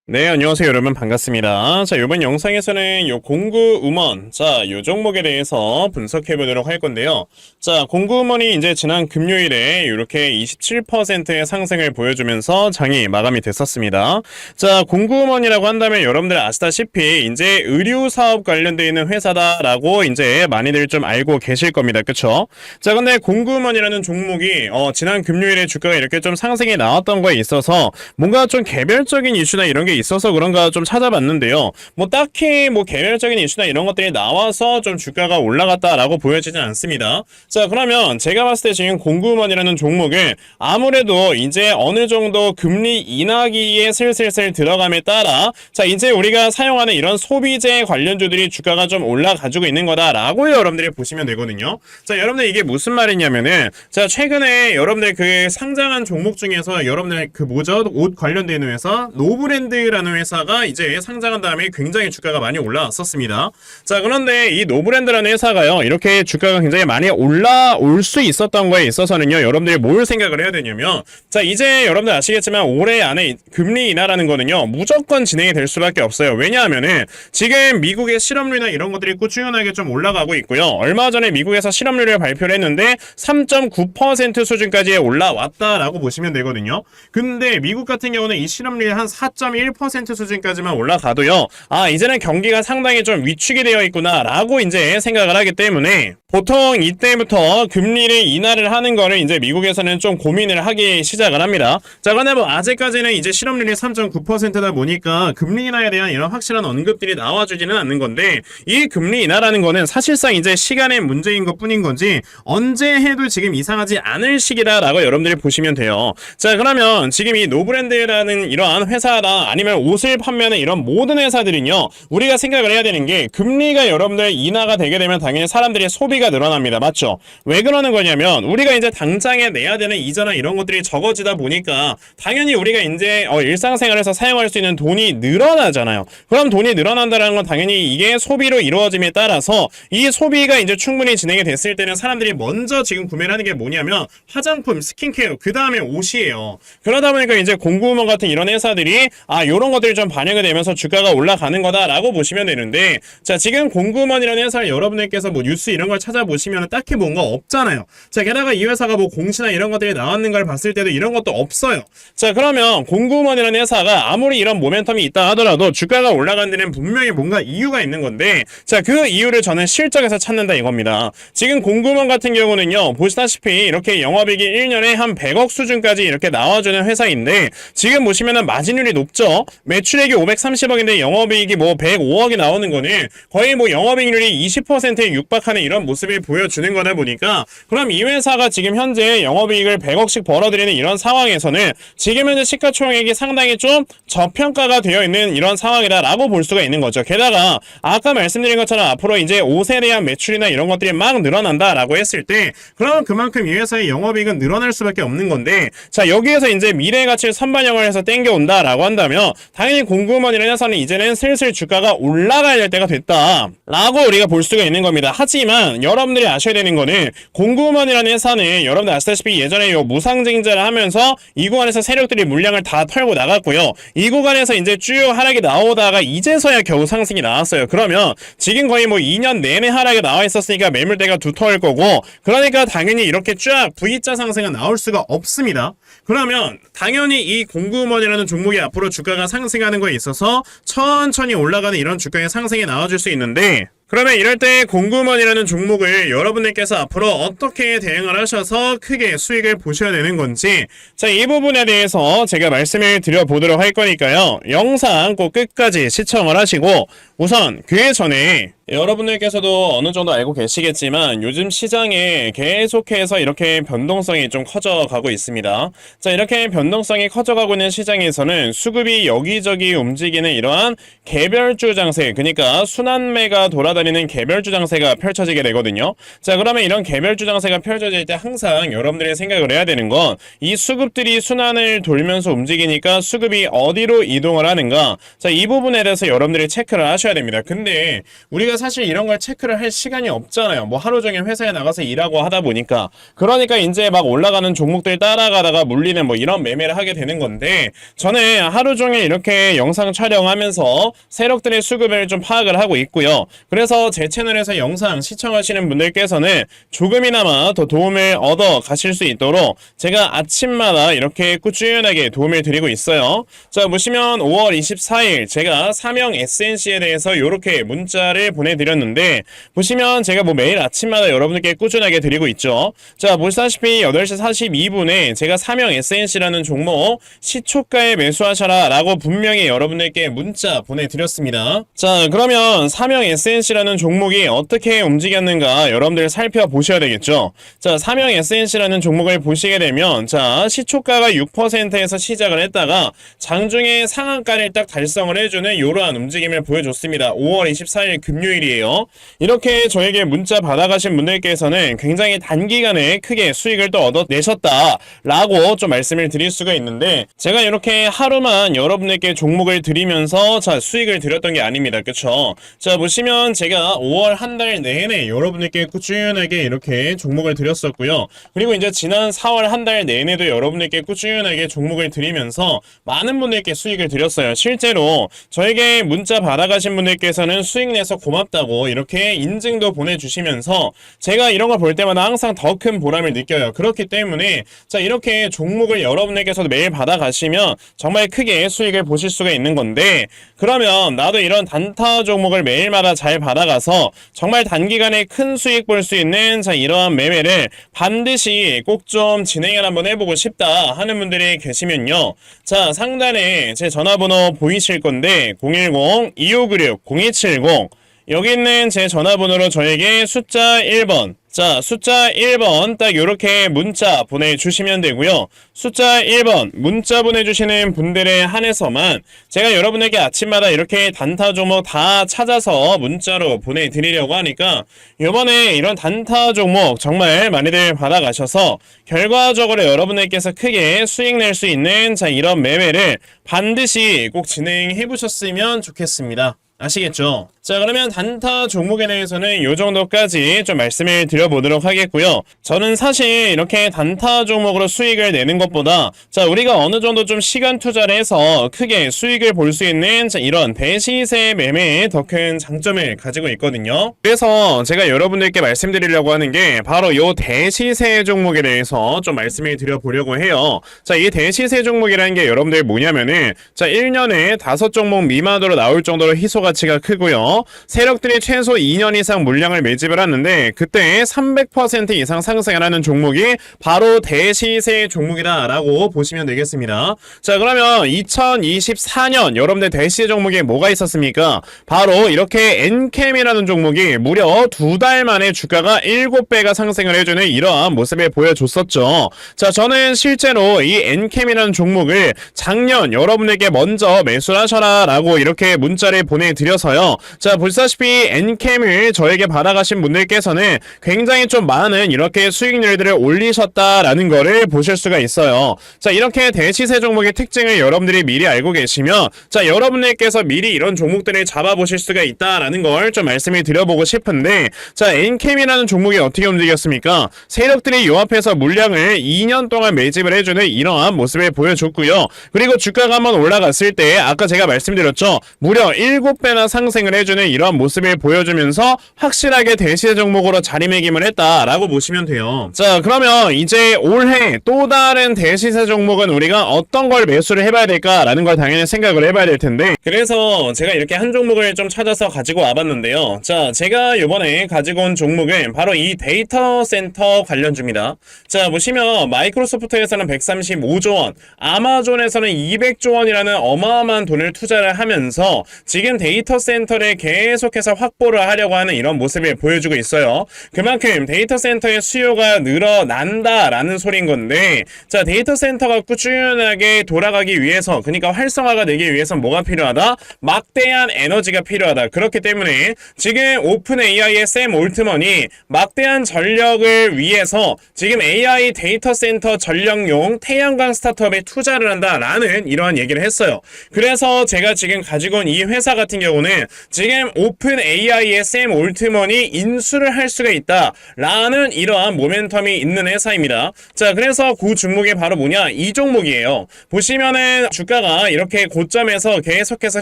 네, 안녕하세요, 여러분. 반갑습니다. 자, 이번 영상에서는 요 공구음원, 자, 요 종목에 대해서 분석해 보도록 할 건데요. 자, 공구음원이 이제 지난 금요일에 이렇게 27%의 상승을 보여주면서 장이 마감이 됐었습니다. 자, 공구음원이라고 한다면 여러분들 아시다시피 이제 의류 사업 관련되어 있는 회사다라고 이제 많이들 좀 알고 계실 겁니다. 그쵸? 자, 근데 공구음원이라는 종목이 지난 금요일에 주가가 이렇게 좀 상승이 나왔던 거에 있어서 뭔가 좀 개별적인 이슈나 이런 게 있어서 그런가 좀 찾아봤는데요. 뭐 딱히 뭐 개별적인 이슈나 이런 것들이 나와서 좀 주가가 올라갔다라고 보여지진 않습니다. 자, 그러면 제가 봤을 때 지금 공구음원이라는 종목은 아무래도 이제 어느 정도 금리 인하기에 슬슬슬 들어감에 따라 자, 이제 우리가 사용하는 이런 소비재 관련주들이 주가가 좀 올라가지고 있는 거다라고 여러분들이 보시면 되거든요. 자, 여러분들 이게 무슨 말이냐면은 자, 최근에 여러분들 그 상장한 종목 중에서 여러분들 그 뭐죠? 옷 관련되는 회사 노브랜드라는 회사가 이제 상장한 다음에 굉장히 주가가 많이 올라왔었습니다. 자, 그런데 이 노브랜드라는 회사가요, 이렇게 주가가 굉장히 많이 올라올 수 있었던 거에 있어서는요, 여러분들이 뭘 생각을 해야 되냐면 자, 이제 여러분들 아시겠지만 올해 안에 금리 인하라는 거는요 무조건 진행이 될 수밖에 없어요. 왜냐하면은 지금 미국의 실업률이나 이런 것들이 꾸준하게 좀 올라가고 있고요. 얼마 전에 미국에서 실업률을 발표를 했는데 3.9% 수준까지 올라왔다라고 보시면 되거든요. 근데 미국 같은 경우는 이 실업률이 한 4.1% 수준까지만 올라가도요, 아, 이제는 경기가 상당히 좀 위축이 되어 있구나 라고 이제 생각을 하기 때문에 보통 이때부터 금리를 인하를 하는 거를 이제 미국에서는 좀 고민을 하기 시작을 합니다. 자, 그런데 뭐 아직까지는 이제 실업률이 3.9%다 보니까 금리 인하에 대한 이런 확실한 언급들이 나와주지는 않는 건데, 이 금리 인하라는 거는 사실상 이제 시간의 문제인 것 뿐인 거지 언제 해도 지금 이상하지 않을 시기다라고 여러분들이 보시면 돼요. 자, 그러면 지금 이 노브랜드라는 이러한 회사나 아니면 옷을 판매하는 이런 모든 회사들은요, 우리가 생각을 해야 되는 게 금리가 여러분들 인하가 되게 되면 당연히 사람들의 소비가 늘어납니다. 맞죠? 왜 그러는 거냐면 우리가 이제 당장에 내야 되는 이자나 이런 것들이 적어지다 보니까 당연히 우리가 이제 일상생활에서 사용할 수 있는 돈이 늘어나잖아요. 그럼 돈이 늘어난다는 건 당연히 이게 소비로 이루어짐에 따라서 이 소비가 이제 충분히 진행이 됐을 때는 사람들이 먼저 지금 구매를 하는 게 뭐냐면 화장품, 스킨케어, 그 다음에 옷이에요. 그러다 보니까 이제 공구음원 같은 이런 회사들이 요런 것들이 좀 반영이 되면서 주가가 올라가는 거다라고 보시면 되는데, 자, 지금 공구음원이라는 회사를 여러분들께서 뭐 뉴스 이런 걸 찾아보시면 딱히 뭔가 없잖아요. 자, 게다가 이 회사가 뭐 공시나 이런 것들이 나왔는 걸 봤을 때도 이런 것도 없어요. 자, 그러면 공구음원이라는 회사가 아무리 이런 모멘텀이 있다 하더라도 주가가 올라간 데는 분명히 뭔가 이유가 있는 건데, 자, 그 이유를 저는 실적에서 찾는다 이겁니다. 지금 공구음원 같은 경우는요, 보시다시피 이렇게 영업이익이 1년에 한 100억 수준까지 이렇게 나와주는 회사인데, 지금 보시면은 마진율이 높죠. 매출액이 530억인데 영업이익이 뭐 105억이 나오는 거는 거의 뭐 영업이익률이 20%에 육박하는 이런 모습을 보여주는 거다 보니까, 그럼 이 회사가 지금 현재 영업이익을 100억씩 벌어들이는 이런 상황에서는 지금 현재 시가총액이 상당히 좀 저평가가 되어 있는 이런 상황이다라고 볼 수가 있는 거죠. 게다가 아까 말씀드린 것처럼 앞으로 이제 옷에 대한 매출이나 이런 것들이 막 늘어난다라고 했을 때 그러면 그만큼 이 회사의 영업이익은 늘어날 수밖에 없는 건데, 자, 여기에서 이제 미래 가치를 선반영을 해서 땡겨온다라고 한다면 당연히 공구음원이라는 회사는 이제는 슬슬 주가가 올라가야 될 때가 됐다라고 우리가 볼 수가 있는 겁니다. 하지만 여러분들이 아셔야 되는 거는 공구음원이라는 회사는 여러분들 아시다시피 예전에 요 무상증자를 하면서 이 구간에서 세력들이 물량을 다 털고 나갔고요. 이 구간에서 이제 쭉 하락이 나오다가 이제서야 겨우 상승이 나왔어요. 그러면 지금 거의 뭐 2년 내내 하락이 나와 있었으니까 매물대가 두터울 거고, 그러니까 당연히 이렇게 쫙 V자 상승은 나올 수가 없습니다. 그러면 당연히 이 공구음원이라는 종목이 앞으로 주가가 상승하는 거에 있어서 천천히 올라가는 이런 주가의 상승이 나와줄 수 있는데, 그러면 이럴 때 공구음원이라는 종목을 여러분들께서 앞으로 어떻게 대응을 하셔서 크게 수익을 보셔야 되는 건지, 자, 이 부분에 대해서 제가 말씀을 드려보도록 할 거니까요, 영상 꼭 끝까지 시청을 하시고, 우선 그 전에 여러분들께서도 어느 정도 알고 계시겠지만 요즘 시장에 계속해서 이렇게 변동성이 좀 커져가고 있습니다. 자, 이렇게 변동성이 커져가고 있는 시장에서는 수급이 여기저기 움직이는 이러한 개별주 장세, 그러니까 순환매가 돌아다니는 굴러다니는 개별주 장세가 펼쳐지게 되거든요. 자, 그러면 이런 개별주 장세가 펼쳐질 때 항상 여러분들이 생각을 해야 되는 건 이 수급들이 순환을 돌면서 움직이니까 수급이 어디로 이동을 하는가. 자, 이 부분에 대해서 여러분들이 체크를 하셔야 됩니다. 근데 우리가 사실 이런 걸 체크를 할 시간이 없잖아요. 뭐 하루 종일 회사에 나가서 일하고 하다 보니까. 그러니까 이제 막 올라가는 종목들 따라가다가 물리는 뭐 이런 매매를 하게 되는 건데, 저는 하루 종일 이렇게 영상 촬영하면서 세력들의 수급을 좀 파악을 하고 있고요. 그래서 제 채널에서 영상 시청하시는 분들께서는 조금이나마 더 도움을 얻어 가실 수 있도록 제가 아침마다 이렇게 꾸준하게 도움을 드리고 있어요. 자, 보시면 5월 24일 제가 사명 SNC에 대해서 이렇게 문자를 보내드렸는데, 보시면 제가 뭐 매일 아침마다 여러분들께 꾸준하게 드리고 있죠. 자, 보시다시피 8시 42분에 제가 사명 SNC라는 종목 시초가에 매수하셔라 라고 분명히 여러분들께 문자 보내드렸습니다. 자, 그러면 사명 SNC라는 종목이 어떻게 움직였는가 여러분들 살펴보셔야 되겠죠. 자, 사명 SNC라는 종목을 보시게 되면, 자, 시초가가 6%에서 시작을 했다가 장중에 상한가를 딱 달성을 해주는 이러한 움직임을 보여줬습니다. 5월 24일 금요일이에요. 이렇게 저에게 문자 받아가신 분들께서는 굉장히 단기간에 크게 수익을 또 얻어내셨다 라고 좀 말씀을 드릴 수가 있는데, 제가 이렇게 하루만 여러분들께 종목을 드리면서 자 수익을 드렸던 게 아닙니다. 그쵸? 자, 보시면 제가 5월 한 달 내내 여러분들께 꾸준하게 이렇게 종목을 드렸었고요. 그리고 이제 지난 4월 한 달 내내도 여러분들께 꾸준하게 종목을 드리면서 많은 분들께 수익을 드렸어요. 실제로 저에게 문자 받아가신 분들께서는 수익 내서 고맙다고 이렇게 인증도 보내주시면서 제가 이런 걸 볼 때마다 항상 더 큰 보람을 느껴요. 그렇기 때문에 자, 이렇게 종목을 여러분들께서도 매일 받아가시면 정말 크게 수익을 보실 수가 있는 건데, 그러면 나도 이런 단타 종목을 매일마다 잘 받아가서 정말 단기간에 큰 수익 볼 수 있는 자 이러한 매매를 반드시 꼭 좀 진행을 한번 해보고 싶다 하는 분들이 계시면요, 자 상단에 제 전화번호 보이실 건데 010-2596-0270 여기 있는 제 전화번호로 저에게 숫자 1번, 자 숫자 1번 딱 요렇게 문자 보내주시면 되고요. 숫자 1번 문자 보내주시는 분들에 한해서만 제가 여러분에게 아침마다 이렇게 단타 종목 다 찾아서 문자로 보내드리려고 하니까, 요번에 이런 단타 종목 정말 많이들 받아가셔서 결과적으로 여러분들께서 크게 수익 낼 수 있는 자 이런 매매를 반드시 꼭 진행해 보셨으면 좋겠습니다. 아시겠죠? 자, 그러면 단타 종목에 대해서는 요 정도까지 좀 말씀을 드려보도록 하겠고요. 저는 사실 이렇게 단타 종목으로 수익을 내는 것보다 자 우리가 어느 정도 좀 시간 투자를 해서 크게 수익을 볼 수 있는 자 이런 대시세 매매에 더 큰 장점을 가지고 있거든요. 그래서 제가 여러분들께 말씀드리려고 하는 게 바로 요 대시세 종목에 대해서 좀 말씀을 드려보려고 해요. 자, 이 대시세 종목이라는 게 여러분들 뭐냐면은 자 1년에 5종목 미만으로 나올 정도로 희소 가치가 크고요. 세력들이 최소 2년 이상 물량을 매집을 하는데 그때 300% 이상 상승을 하는 종목이 바로 대시세 종목이다 라고 보시면 되겠습니다. 자, 그러면 2024년 여러분들 대시세 종목에 뭐가 있었습니까? 바로 이렇게 엔캠이라는 종목이 무려 2달 만에 주가가 7배가 상승을 해주는 이러한 모습을 보여줬었죠. 자, 저는 실제로 이 엔캠이라는 종목을 작년 여러분에게 먼저 매수하셔라 라고 이렇게 문자를 보내드려서요. 자, 보시다시피 엔캠을 저에게 받아가신 분들께서는 굉장히 좀 많은 이렇게 수익률들을 올리셨다라는 거를 보실 수가 있어요. 자, 이렇게 대시세 종목의 특징을 여러분들이 미리 알고 계시면 자 여러분들께서 미리 이런 종목들을 잡아보실 수가 있다라는 걸 좀 말씀을 드려보고 싶은데, 자 엔캠이라는 종목이 어떻게 움직였습니까? 세력들이 요 앞에서 물량을 2년 동안 매집을 해주는 이러한 모습을 보여줬고요. 그리고 주가가 한번 올라갔을 때 아까 제가 말씀드렸죠, 무려 7배나 상승을 해주는 이러한 모습을 보여주면서 확실하게 대시세 종목으로 자리매김을 했다라고 보시면 돼요. 자, 그러면 이제 올해 또 다른 대시세 종목은 우리가 어떤 걸 매수를 해봐야 될까라는 걸 당연히 생각을 해봐야 될 텐데, 그래서 제가 이렇게 한 종목을 좀 찾아서 가지고 와봤는데요. 자, 제가 이번에 가지고 온 종목은 바로 이 데이터 센터 관련주입니다. 자, 보시면 마이크로소프트에서는 135조 원, 아마존에서는 200조 원이라는 어마어마한 돈을 투자를 하면서 지금 데이터 센터를 계속해서 확보를 하려고 하는 이런 모습을 보여주고 있어요. 그만큼 데이터 센터의 수요가 늘어난다라는 소린 건데, 자, 데이터 센터가 꾸준하게 돌아가기 위해서, 그러니까 활성화가 되기 위해서 뭐가 필요하다? 막대한 에너지가 필요하다. 그렇기 때문에 지금 오픈 AI의 샘 올트먼이 막대한 전력을 위해서 지금 AI 데이터 센터 전력용 태양광 스타트업에 투자를 한다라는 이러한 얘기를 했어요. 그래서 제가 지금 가지고 온 이 회사 같은 경우는 지금 오픈 AI의 샘 올트먼이 인수를 할 수가 있다라는 이러한 모멘텀이 있는 회사입니다. 자, 그래서 그 종목이 바로 뭐냐? 이 종목이에요. 보시면은 주가가 이렇게 고점에서 계속해서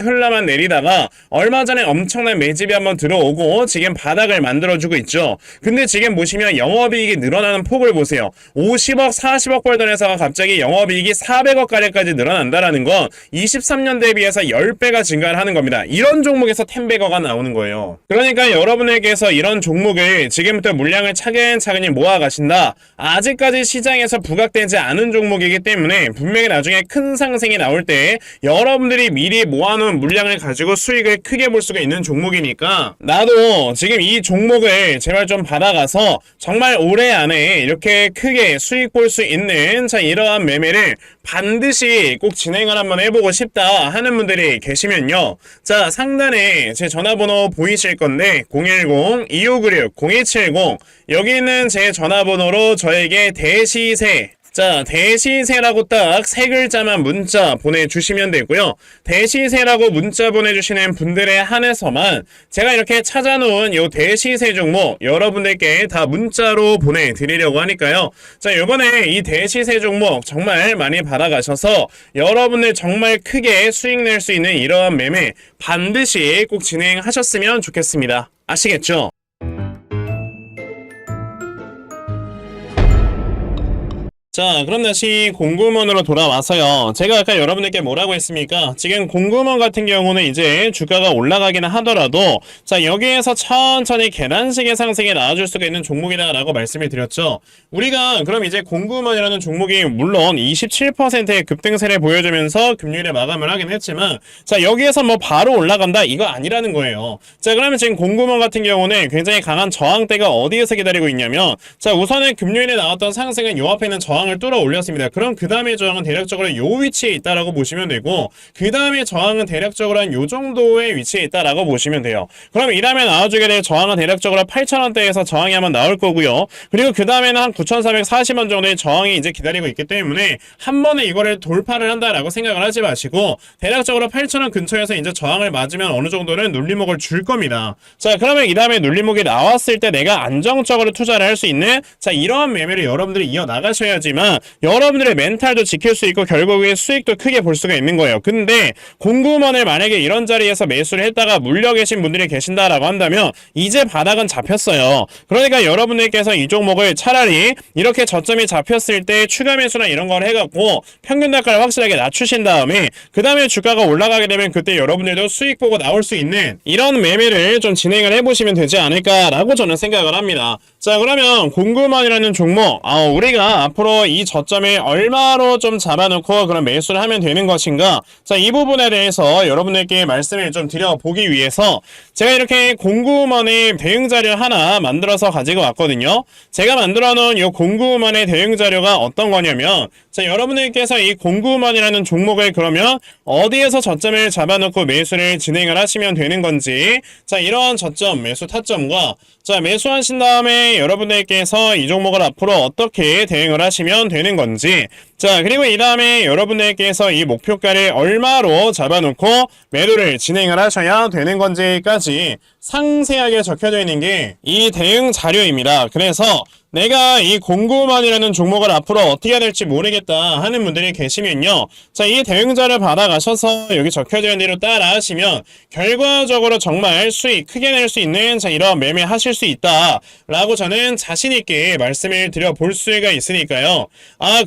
흘러만 내리다가 얼마 전에 엄청난 매집이 한번 들어오고 지금 바닥을 만들어주고 있죠. 근데 지금 보시면 영업이익이 늘어나는 폭을 보세요. 50억, 40억 벌던 회사가 갑자기 영업이익이 400억 가량까지 늘어난다라는 건 23년 대비해서 10배가 증가를 하는 겁니다. 이런 종목에서 10배거가 나오는 거예요. 그러니까 여러분에게서 이런 종목을 지금부터 물량을 차근차근히 모아가신다. 아직까지 시장에서 부각되지 않은 종목이기 때문에 분명히 나중에 큰 상승이 나올 때 여러분들이 미리 모아놓은 물량을 가지고 수익을 크게 볼 수가 있는 종목이니까 나도 지금 이 종목을 제발 좀 받아가서 정말 올해 안에 이렇게 크게 수익 볼 수 있는 자 이러한 매매를 반드시 꼭 진행을 한번 해보고 싶다 하는 분들이 계시면요. 자, 상단에 제 전화번호 보이실 건데 010-2596-0270 여기 있는 제 전화번호로 저에게 대시세 자, 대시세라고 딱 세 글자만 문자 보내주시면 되고요. 대시세라고 문자 보내주시는 분들에 한해서만 제가 이렇게 찾아놓은 요 대시세 종목 여러분들께 다 문자로 보내드리려고 하니까요. 자, 요번에 이 대시세 종목 정말 많이 받아가셔서 여러분들 정말 크게 수익 낼 수 있는 이러한 매매 반드시 꼭 진행하셨으면 좋겠습니다. 아시겠죠? 자, 그럼 다시 공구먼으로 돌아와서요. 제가 아까 여러분들께 뭐라고 했습니까? 지금 공구먼 같은 경우는 이제 주가가 올라가기는 하더라도 자, 여기에서 천천히 계단식의 상승이 나와줄 수가 있는 종목이다 라고 말씀을 드렸죠. 우리가 그럼 이제 공구먼이라는 종목이 물론 27%의 급등세를 보여주면서 금요일에 마감을 하긴 했지만 자, 여기에서 뭐 바로 올라간다? 이거 아니라는 거예요. 자, 그러면 지금 공구먼 같은 경우는 굉장히 강한 저항대가 어디에서 기다리고 있냐면 자, 우선은 금요일에 나왔던 상승은 요 앞에는 저항을 뚫어 올렸습니다. 그럼 그 다음에 저항은 대략적으로 요 위치에 있다라고 보시면 되고 그 다음에 저항은 대략적으로 한 요 정도의 위치에 있다라고 보시면 돼요. 그럼 이 다음에 나와주게 될 저항은 대략적으로 8,000원대에서 저항이 한번 나올 거고요. 그리고 그 다음에는 한 9,440원 정도의 저항이 이제 기다리고 있기 때문에 한 번에 이거를 돌파를 한다라고 생각을 하지 마시고 대략적으로 8,000원 근처에서 이제 저항을 맞으면 어느 정도는 눌림목을 줄 겁니다. 자, 그러면 이 다음에 눌림목이 나왔을 때 내가 안정적으로 투자를 할 수 있는 자, 이러한 매매를 여러분들이 이어나가셔야지만 여러분들의 멘탈도 지킬 수 있고 결국에 수익도 크게 볼 수가 있는 거예요. 근데 공구먼을 만약에 이런 자리에서 매수를 했다가 물려 계신 분들이 계신다라고 한다면 이제 바닥은 잡혔어요. 그러니까 여러분들께서 이 종목을 차라리 이렇게 저점이 잡혔을 때 추가 매수나 이런 걸 해갖고 평균 단가를 확실하게 낮추신 다음에 그 다음에 주가가 올라가게 되면 그때 여러분들도 수익 보고 나올 수 있는 이런 매매를 좀 진행을 해보시면 되지 않을까라고 저는 생각을 합니다. 자, 그러면 공구먼이라는 종목 우리가 앞으로 이 저점을 얼마로 좀 잡아놓고 그런 매수를 하면 되는 것인가? 자, 이 부분에 대해서 여러분들께 말씀을 좀 드려보기 위해서 제가 이렇게 공구먼의 대응 자료 하나 만들어서 가지고 왔거든요. 제가 만들어 놓은 이 공구먼의 대응 자료가 어떤 거냐면 자, 여러분들께서 이 공구먼이라는 종목을 그러면 어디에서 저점을 잡아놓고 매수를 진행을 하시면 되는 건지 자, 이러한 저점, 매수 타점과 자, 매수하신 다음에 여러분들께서 이 종목을 앞으로 어떻게 대응을 하시면 되는 건지 자, 그리고 이 다음에 여러분들께서 이 목표가를 얼마로 잡아놓고 매도를 진행을 하셔야 되는 건지까지 상세하게 적혀져 있는 게 이 대응 자료입니다. 그래서 내가 이 공구먼이라는 종목을 앞으로 어떻게 해야 될지 모르겠다 하는 분들이 계시면요. 자, 이 대응자를 받아가셔서 여기 적혀져 있는 대로 따라 하시면 결과적으로 정말 수익 크게 낼 수 있는 자, 이런 매매 하실 수 있다 라고 저는 자신있게 말씀을 드려볼 수가 있으니까요.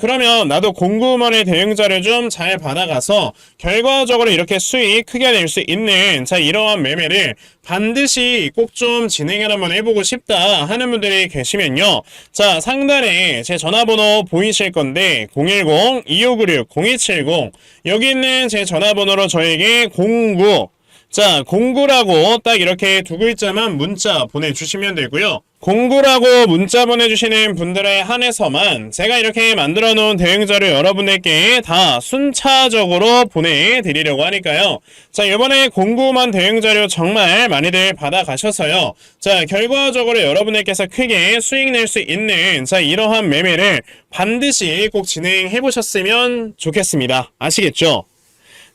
그러면 나도 공구먼의 대응자를 좀 잘 받아가서 결과적으로 이렇게 수익 크게 낼 수 있는 자, 이러한 매매를 반드시 꼭 좀 진행을 한번 해보고 싶다 하는 분들이 계시면요. 자, 상단에 제 전화번호 보이실 건데 010-2596-0270 여기 있는 제 전화번호로 저에게 09 자, 공구라고 딱 이렇게 두 글자만 문자 보내주시면 되고요. 공구라고 문자 보내주시는 분들에 한해서만 제가 이렇게 만들어 놓은 대응자료 여러분들께 다 순차적으로 보내드리려고 하니까요. 자, 이번에 공구만 대응자료 정말 많이들 받아가셔서요. 자, 결과적으로 여러분들께서 크게 수익 낼 수 있는 자, 이러한 매매를 반드시 꼭 진행해 보셨으면 좋겠습니다. 아시겠죠?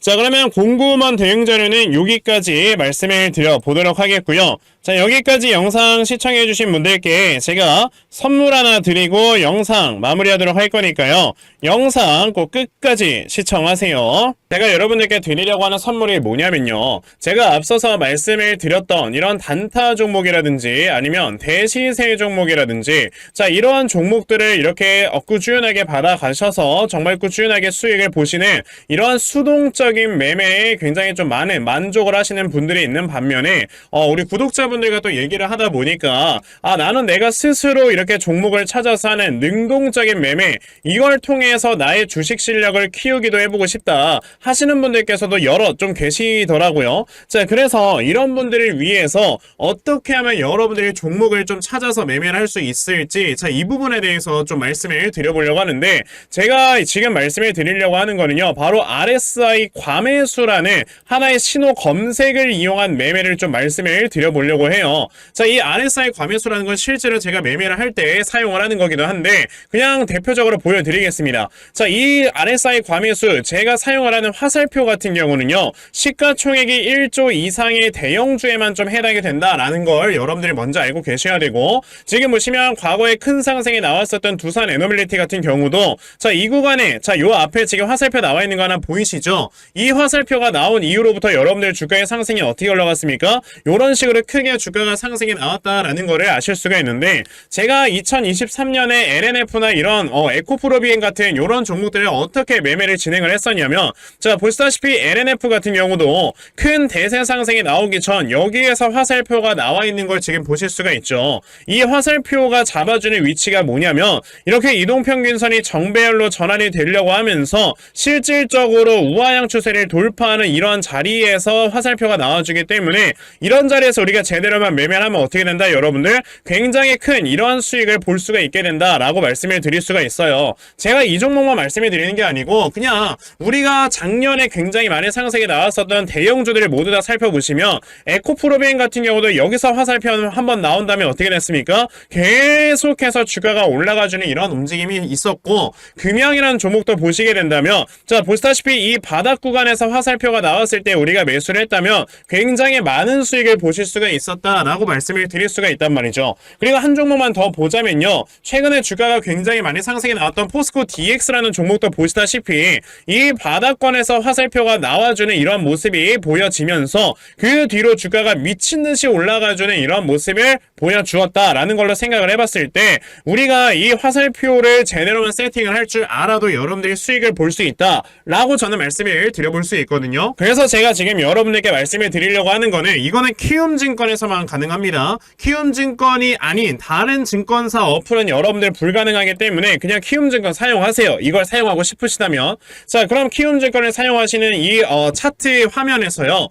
자, 그러면 공구먼 대응 자료는 여기까지 말씀을 드려보도록 하겠고요. 자, 여기까지 영상 시청해주신 분들께 제가 선물 하나 드리고 영상 마무리하도록 할 거니까요. 영상 꼭 끝까지 시청하세요. 제가 여러분들께 드리려고 하는 선물이 뭐냐면요. 제가 앞서서 말씀을 드렸던 이런 단타 종목이라든지 아니면 대시세 종목이라든지 자, 이러한 종목들을 이렇게 꾸준하게 받아가셔서 정말 꾸준하게 수익을 보시는 이러한 수동적인 매매에 굉장히 좀 많은 만족을 하시는 분들이 있는 반면에 우리 구독자분들과 또 얘기를 하다 보니까 나는 내가 스스로 이렇게 종목을 찾아서 하는 능동적인 매매 이걸 통해서 나의 주식 실력을 키우기도 해보고 싶다 하시는 분들께서도 여러 좀 계시더라고요. 자, 그래서 이런 분들을 위해서 어떻게 하면 여러분들이 종목을 좀 찾아서 매매를 할 수 있을지 자, 이 부분에 대해서 좀 말씀을 드려보려고 하는데 제가 지금 말씀을 드리려고 하는 거는요. 바로 RSI 과매수라는 하나의 신호 검색을 이용한 매매를 좀 말씀을 드려보려고 해요. 자, 이 RSI 과매수라는 건 실제로 제가 매매를 할 때 사용을 하는 거기도 한데 그냥 대표적으로 보여드리겠습니다. 자, 이 RSI 과매수 제가 사용을 하는 화살표 같은 경우는요. 시가총액이 1조 이상의 대형주에만 좀 해당이 된다라는 걸 여러분들이 먼저 알고 계셔야 되고 지금 보시면 과거에 큰 상승이 나왔었던 두산 에너빌리티 같은 경우도 자, 이 구간에 자, 요 앞에 지금 화살표 나와 있는 거 하나 보이시죠? 이 화살표가 나온 이후로부터 여러분들 주가의 상승이 어떻게 올라갔습니까? 요런 식으로 크게 주가가 상승이 나왔다라는 거를 아실 수가 있는데 제가 2023년에 LNF나 이런 에코프로비엔 같은 요런 종목들을 어떻게 매매를 진행을 했었냐면 자, 보시다시피 LNF 같은 경우도 큰 대세 상승이 나오기 전 여기에서 화살표가 나와 있는 걸 지금 보실 수가 있죠. 이 화살표가 잡아주는 위치가 뭐냐면 이렇게 이동평균선이 정배열로 전환이 되려고 하면서 실질적으로 우하향 추세를 돌파하는 이런 자리에서 화살표가 나와주기 때문에 이런 자리에서 우리가 제대로만 매매를 하면 어떻게 된다 여러분들? 굉장히 큰 이러한 수익을 볼 수가 있게 된다라고 말씀을 드릴 수가 있어요. 제가 이 종목만 말씀을 드리는 게 아니고 그냥 우리가 작년에 굉장히 많은 상승이 나왔었던 대형주들을 모두 다 살펴보시면 에코프로비엔 같은 경우도 여기서 화살표 한번 나온다면 어떻게 됐습니까? 계속해서 주가가 올라가주는 이런 움직임이 있었고 금양이라는 종목도 보시게 된다면 자, 보시다시피 이 바닥 구간에서 화살표가 나왔을 때 우리가 매수를 했다면 굉장히 많은 수익을 보실 수가 있었다라고 말씀을 드릴 수가 있단 말이죠. 그리고 한 종목만 더 보자면요. 최근에 주가가 굉장히 많이 상승이 나왔던 포스코 DX라는 종목도 보시다시피 이 바닥권에서 화살표가 나와주는 이런 모습이 보여지면서 그 뒤로 주가가 미친듯이 올라가주는 이런 모습을 보여주었다라는 걸로 생각을 해봤을 때 우리가 이 화살표를 제대로만 세팅을 할 줄 알아도 여러분들이 수익을 볼 수 있다라고 저는 말씀을 드려볼 수 있거든요. 그래서 제가 지금 여러분들께 말씀을 드리려고 하는 거는 이거는 키움증권에서만 가능합니다. 키움증권이 아닌 다른 증권사 어플은 여러분들 불가능하기 때문에 그냥 키움증권 사용하세요. 이걸 사용하고 싶으시다면 자, 그럼 키움증권을 사용하시는 이 차트 화면에서요.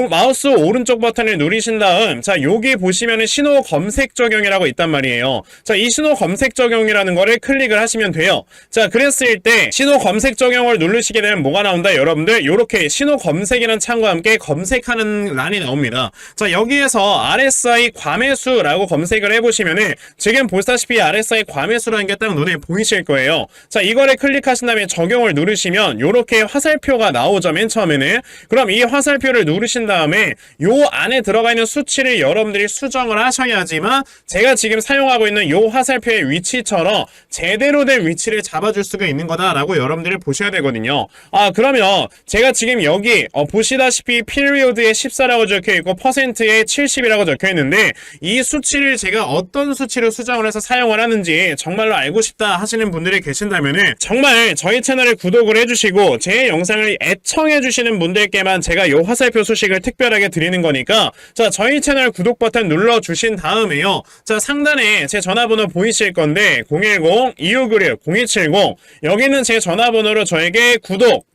마우스 오른쪽 버튼을 누르신 다음 자, 여기 보시면은 신호 검색 적용이라고 있단 말이에요. 자, 이 신호 검색 적용이라는 거를 클릭을 하시면 돼요. 자, 그랬을 때 신호 검색 적용을 누르시게 되면 뭐가 나온다 여러분들? 요렇게 신호 검색이라는 창과 함께 검색하는 란이 나옵니다. 자, 여기에서 RSI 과매수라고 검색을 해보시면은 지금 보시다시피 RSI 과매수라는 게 딱 눈에 보이실 거예요. 자, 이거를 클릭하신 다음에 적용을 누르시면 요렇게 화살표가 나오죠. 맨 처음에는. 그럼 이 화살표를 누르신 다음에 요 안에 들어가 있는 수치를 여러분들이 수정을 하셔야지만 제가 지금 사용하고 있는 요 화살표의 위치처럼 제대로 된 위치를 잡아줄 수가 있는 거다라고 여러분들이 보셔야 되거든요. 그러면 제가 지금 여기 보시다시피 피리오드에 14라고 적혀있고 퍼센트에 70이라고 적혀있는데 이 수치를 제가 어떤 수치로 수정을 해서 사용을 하는지 정말로 알고 싶다 하시는 분들이 계신다면은 정말 저희 채널을 구독을 해주시고 제 영상을 애청해주시는 분들께만 제가 요 화살표 소식을 특별하게 드리는 거니까 자, 저희 채널 구독 버튼 눌러주신 다음에요. 자, 상단에 제 전화번호 보이실 건데 010-2596-0270 여기는 제 전화번호로 저에게 구독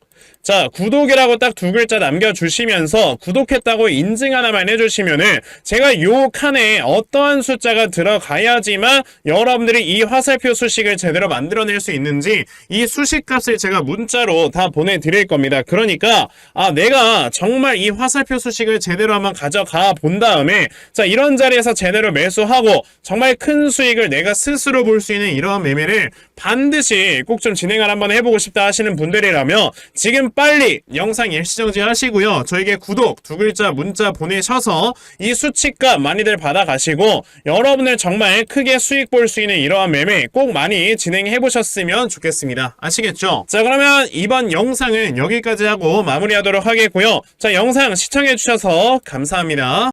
자, 구독이라고 딱 두 글자 남겨주시면서 구독했다고 인증 하나만 해주시면은 제가 요 칸에 어떠한 숫자가 들어가야지만 여러분들이 이 화살표 수식을 제대로 만들어낼 수 있는지 이 수식 값을 제가 문자로 다 보내드릴 겁니다. 그러니까 내가 정말 이 화살표 수식을 제대로 한번 가져가 본 다음에 자, 이런 자리에서 제대로 매수하고 정말 큰 수익을 내가 스스로 볼 수 있는 이러한 매매를 반드시 꼭 좀 진행을 한번 해보고 싶다 하시는 분들이라면 지금 빨리 영상 일시정지 하시고요. 저에게 구독 두 글자 문자 보내셔서 이 수치값 많이들 받아가시고 여러분들 정말 크게 수익 볼 수 있는 이러한 매매 꼭 많이 진행해 보셨으면 좋겠습니다. 아시겠죠? 자, 그러면 이번 영상은 여기까지 하고 마무리하도록 하겠고요. 자, 영상 시청해 주셔서 감사합니다.